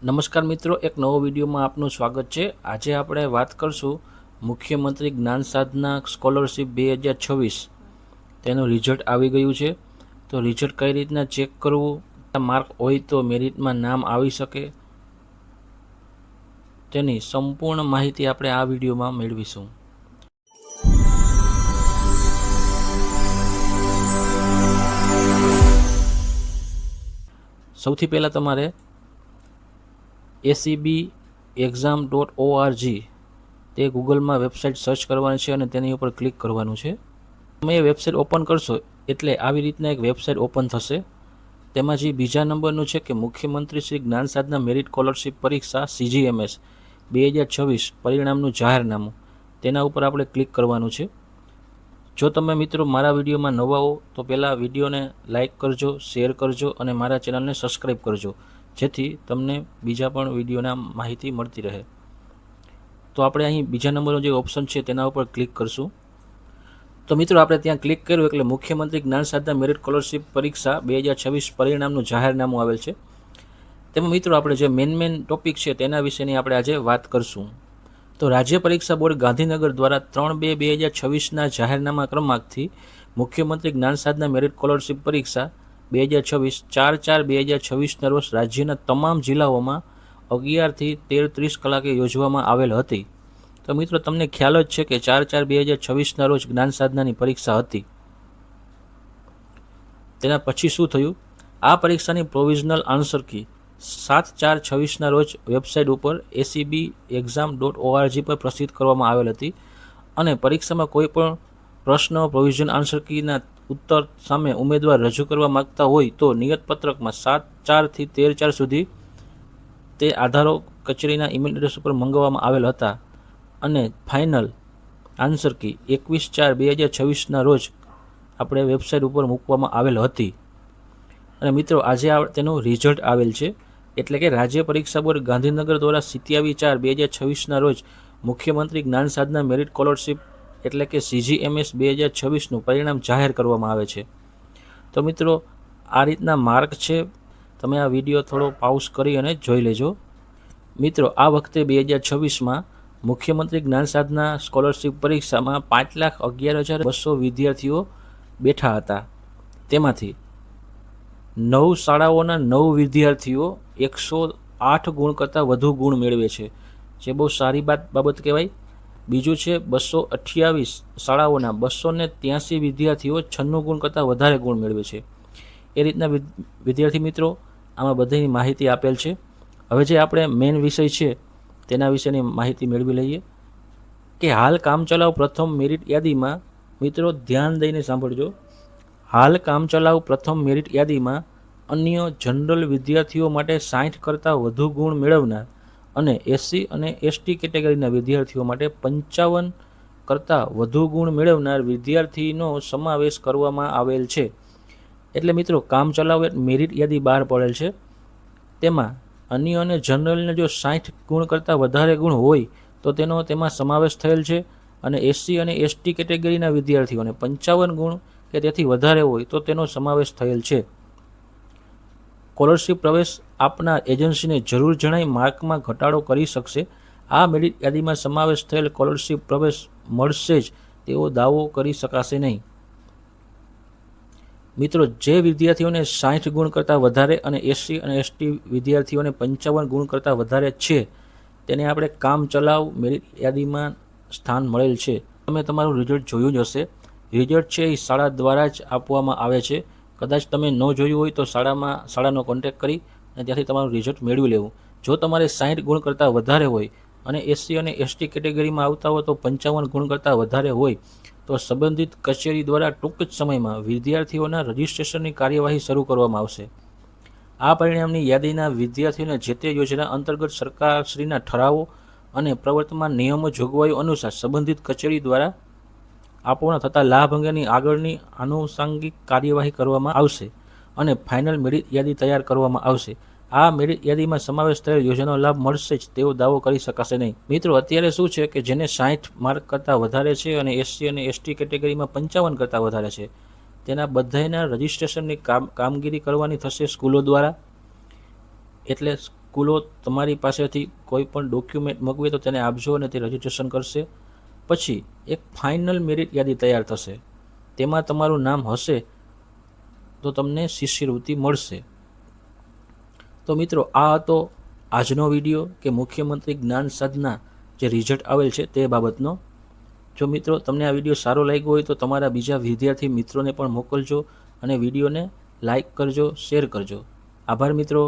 નમસ્કાર મિત્રો, એક નવો વિડીયોમાં આપનું સ્વાગત છે। આજે આપણે વાત કરશું મુખ્યમંત્રી જ્ઞાન સાધના સ્કોલરશિપ 2026 તેનું રિઝલ્ટ આવી ગયું છે। તો રિઝલ્ટ કઈ રીતના ચેક કરવું, માર્ક હોય તો મેરિટમાં નામ આવી શકે, તેની સંપૂર્ણ માહિતી આપણે આ વિડીયોમાં મેળવીશું। સૌથી પહેલાં તમારે acbexam.org તે ગૂગલમાં વેબસાઇટ સર્ચ કરવાની છે અને તેની ઉપર ક્લિક કરવાનું છે। તમે એ વેબસાઇટ ઓપન કરશો એટલે આવી રીતના એક વેબસાઇટ ઓપન થશે। તેમાં જે બીજા નંબરનું છે કે મુખ્યમંત્રી શ્રી જ્ઞાન સાધના મેરિટ સ્કોલરશિપ પરીક્ષા CGMS 2026 પરિણામનું જાહેરનામું, તેના ઉપર આપણે ક્લિક કરવાનું છે। જો તમે મિત્રો મારા વિડીયોમાં નવા હો તો પહેલાં વિડીયોને લાઇક કરજો, શેર કરજો અને મારા ચેનલને સબસ્ક્રાઈબ કરજો, જેથી તમને બીજા પણ વિડીયોના માહિતી મળતી રહે। તો આપણે અહીં બીજા નંબરનો જે ઓપ્શન છે તેના ઉપર ક્લિક કરશું। તો મિત્રો આપણે ત્યાં ક્લિક કર્યું એટલે મુખ્યમંત્રી જ્ઞાન સાધના મેરિટ સ્કોલરશિપ પરીક્ષા 2026 પરિણામનું જાહેરનામું આવેલ છે। તેમાં મિત્રો આપણે જે મેન ટોપિક છે તેના વિશેની આપણે આજે વાત કરશું। તો રાજ્ય પરીક્ષા બોર્ડ ગાંધીનગર દ્વારા 3/2/2026ના જાહેરનામા ક્રમાંકથી મુખ્યમંત્રી જ્ઞાન સાધના મેરિટ સ્કોલરશિપ પરીક્ષા 2026 4/4/2026ના રોજ રાજ્યના તમામ જિલ્લાઓમાં 11 થી 13:30 કલાકે યોજવામાં આવેલ હતી। તો મિત્રો તમને ખ્યાલ જ છે કે 4/4/2026ના રોજ જ્ઞાન સાધનાની પરીક્ષા હતી। તેના પછી શું થયું, આ પરીક્ષાની પ્રોવિઝનલ આન્સર કી 7/4/26ના રોજ વેબસાઇટ ઉપર acbexam.org પર પ્રસિદ્ધ કરવામાં આવેલ હતી અને પરીક્ષામાં કોઈ પણ પ્રશ્ન પ્રોવિઝન આન્સર કીના ઉત્તર સામે ઉમેદવાર રજૂ કરવા માગતા હોય તો નિયત પત્રકમાં 7/4 થી 13/4 સુધી તે આધારો કચેરીના ઈમેલ એડ્રેસ ઉપર મંગાવવામાં આવેલ હતા અને ફાઇનલ આન્સર કી 21/4/2026ના રોજ આપણે વેબસાઇટ ઉપર મૂકવામાં આવેલ હતી। અને મિત્રો આજે તેનું રિઝલ્ટ આવેલ છે, એટલે કે રાજ્ય પરીક્ષા બોર્ડ ગાંધીનગર દ્વારા 27/4/2026ના રોજ મુખ્યમંત્રી જ્ઞાન સાધના મેરિટ સ્કોલરશિપ એટલે કે CGMS 2026નું પરિણામ જાહેર કરવામાં આવે છે। તો મિત્રો આ રીતના માર્ક છે, તમે આ વિડીયો થોડો પાઉઝ કરી અને જોઈ લેજો। મિત્રો આ વખતે 2026માં મુખ્યમંત્રી જ્ઞાન સાધના સ્કોલરશિપ પરીક્ષામાં 5,11,200 વિદ્યાર્થીઓ બેઠા હતા। તેમાંથી 9 શાળાઓના 9 વિદ્યાર્થીઓ 108 ગુણ કરતાં વધુ ગુણ મેળવે છે, જે બહુ સારી બાબત કહેવાય। બીજું છે 228 શાળાઓના 283 વિદ્યાર્થીઓ 96 ગુણ કરતાં વધારે ગુણ મેળવે છે। એ રીતના વિદ્યાર્થી મિત્રો આમાં બધાની માહિતી આપેલ છે। હવે જે આપણે મેઇન વિષય છે તેના વિશેની માહિતી મેળવી લઈએ કે હાલ કામચલાઉ પ્રથમ મેરિટ યાદીમાં, મિત્રો ધ્યાન દઈને સાંભળજો, હાલ કામચલાઉ પ્રથમ મેરિટ યાદીમાં અન્ય જનરલ વિદ્યાર્થીઓ માટે 60 કરતાં વધુ ગુણ મેળવનાર અને SC અને ST કેટેગરીના વિદ્યાર્થીઓ માટે 55 કરતાં વધુ ગુણ મેળવનાર વિદ્યાર્થીનો સમાવેશ કરવામાં આવેલ છે। એટલે મિત્રો કામચલાઉ મેરિટ યાદી બહાર પડેલ છે, તેમાં અન્ય અને જનરલને જો 60 ગુણ કરતાં વધારે ગુણ હોય તો તેમાં સમાવેશ થયેલ છે અને SC અને ST કેટેગરીના વિદ્યાર્થીઓને 55 ગુણ કે તેથી વધારે હોય તો તેનો સમાવેશ થયેલ છે। સ્કોલરશિપ પ્રવેશ આપનાર એજન્સીને જરૂર જણાઈ માર્કમાં ઘટાડો કરી શકશે। આ મેરિટ યાદીમાં સમાવેશ થયેલ સ્કોલરશિપ પ્રવેશ મળશે જ તેવો દાવો કરી શકાશે નહીં। મિત્રો જે વિદ્યાર્થીઓને 60 ગુણ કરતાં વધારે અને SC અને ST વિદ્યાર્થીઓને 55 ગુણ કરતાં વધારે છે તેને આપણે કામચલાઉ મેરિટ યાદીમાં સ્થાન મળેલ છે। તમે તમારું રિઝલ્ટ જોયું જ હશે। રિઝલ્ટ છે એ શાળા દ્વારા જ આપવામાં આવે છે। કદાચ તમે ન જોયું હોય તો શાળાનો કોન્ટેક્ટ કરી અને ત્યાંથી તમારું રિઝલ્ટ મેળવી લેવું। જો તમારે 60 ગુણ કરતાં વધારે હોય અને SC અને ST કેટેગરીમાં આવતા હોય તો 55 ગુણ કરતાં વધારે હોય તો સંબંધિત કચેરી દ્વારા ટૂંક જ સમયમાં વિદ્યાર્થીઓના રજિસ્ટ્રેશનની કાર્યવાહી શરૂ કરવામાં આવશે। આ પરિણામની યાદીના વિદ્યાર્થીઓને જે તે યોજના અંતર્ગત સરકારશ્રીના ઠરાવો અને પ્રવર્તમાન નિયમો જોગવાઈઓ અનુસાર સંબંધિત કચેરી દ્વારા આપવાના થતા લાભ અંગેની આગળની આનુષંગિક કાર્યવાહી કરવામાં આવશે અને ફાઇનલ મેરિટ યાદી તૈયાર કરવામાં આવશે। આ મેરિટ યાદીમાં સમાવેશ થયેલ યોજનાનો લાભ મળશે જ તેવો દાવો કરી શકાશે નહીં। મિત્રો અત્યારે શું છે કે જેને 60 માર્ક કરતાં વધારે છે અને SC અને ST કેટેગરીમાં 55 કરતાં વધારે છે તેના બધાના રજિસ્ટ્રેશનની કામગીરી કરવાની થશે સ્કૂલો દ્વારા। એટલે સ્કૂલો તમારી પાસેથી કોઈ પણ ડોક્યુમેન્ટ મગવે તો તેને આપજો અને તે રજિસ્ટ્રેશન કરશે. પછી એક ફાઇનલ મેરિટ યાદી તૈયાર થશે, તેમાં તમારું નામ હશે તો તમને શિષ્યવૃત્તિ મળશે. તો મિત્રો, આ હતો આજનો વિડીયો કે મુખ્યમંત્રી જ્ઞાન સાધના જે રિઝલ્ટ આવેલ છે તે બાબતનો. જો મિત્રો તમને આ વિડીયો સારો લાગ્યો હોય તો તમારા બીજા વિદ્યાર્થી મિત્રોને પણ મોકલજો અને વિડીયોને લાઈક કરજો, શેર કરજો. આભાર મિત્રો.